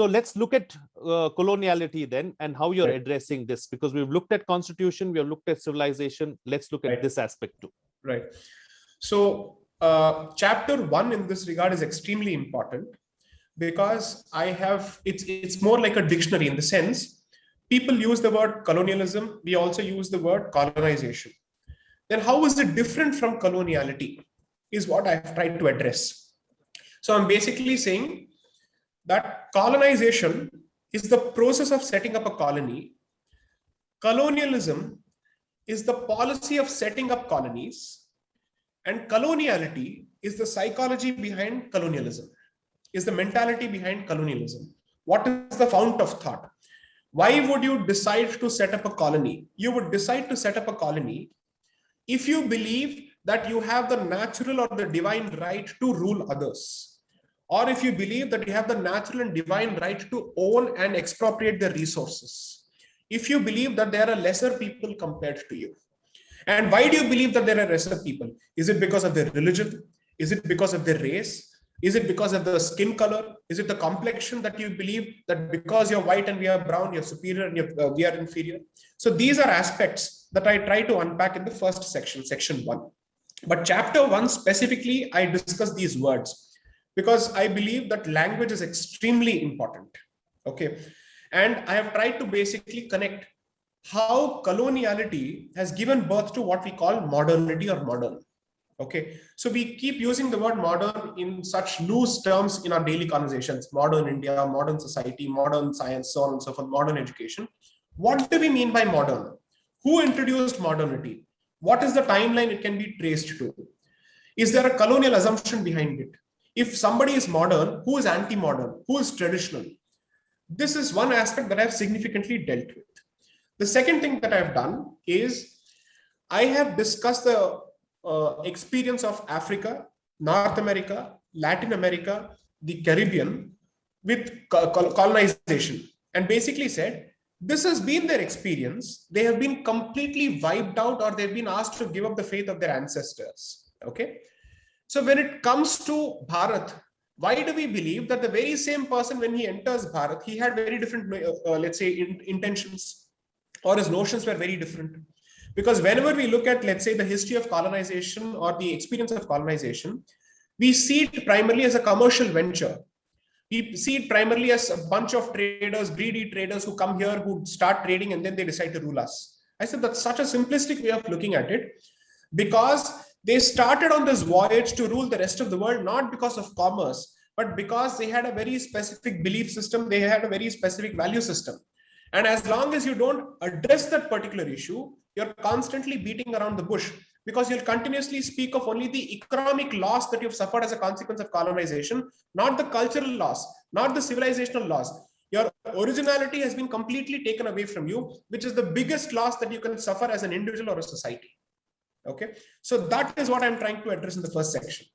So let's look at coloniality then, and how you're Right. addressing this, because we've looked at constitution, we have looked at civilization. Let's look at Right. this aspect too. Right. So chapter 1 in this regard is extremely important, because it's more like a dictionary, in the sense people use the word colonialism, we also use the word colonization. Then how is it different from coloniality is what I've tried to address. So I'm basically saying that colonization is the process of setting up a colony. Colonialism is the policy of setting up colonies. And coloniality is the psychology behind colonialism, is the mentality behind colonialism. What is the fount of thought? Why would you decide to set up a colony? You would decide to set up a colony if you believe that you have the natural or the divine right to rule others, or if you believe that you have the natural and divine right to own and expropriate their resources, if you believe that there are lesser people compared to you. And why do you believe that there are lesser people? Is it because of their religion? Is it because of their race? Is it because of the skin color? Is it the complexion that you believe that because you're white and we are brown, you're superior and we are inferior? So these are aspects that I try to unpack in the first section, section 1. But chapter 1 specifically, I discuss these words because I believe that language is extremely important. Okay. And I have tried to basically connect how coloniality has given birth to what we call modernity or modern. Okay, so we keep using the word modern in such loose terms in our daily conversations: modern India, modern society, modern science, so on and so forth, modern education. What do we mean by modern? Who introduced modernity? What is the timeline it can be traced to? Is there a colonial assumption behind it? If somebody is modern, who is anti-modern? Who is traditional? This is one aspect that I've significantly dealt with. The second thing that I've done is I have discussed the experience of Africa, North America, Latin America, the Caribbean with colonization, and basically said this has been their experience. They have been completely wiped out, or they've been asked to give up the faith of their ancestors. Okay, so when it comes to Bharat, why do we believe that the very same person, when he enters Bharat, he had very different, let's say, intentions, or his notions were very different? Because whenever we look at, let's say, the history of colonization or the experience of colonization, we see it primarily as a commercial venture. We see it primarily as a bunch of traders, greedy traders who come here, who start trading, and then they decide to rule us. I said that's such a simplistic way of looking at it, because they started on this voyage to rule the rest of the world, not because of commerce, but because they had a very specific belief system, they had a very specific value system. And as long as you don't address that particular issue, you're constantly beating around the bush, because you'll continuously speak of only the economic loss that you've suffered as a consequence of colonization, not the cultural loss, not the civilizational loss. Your originality has been completely taken away from you, which is the biggest loss that you can suffer as an individual or a society. Okay, so that is what I'm trying to address in the first section.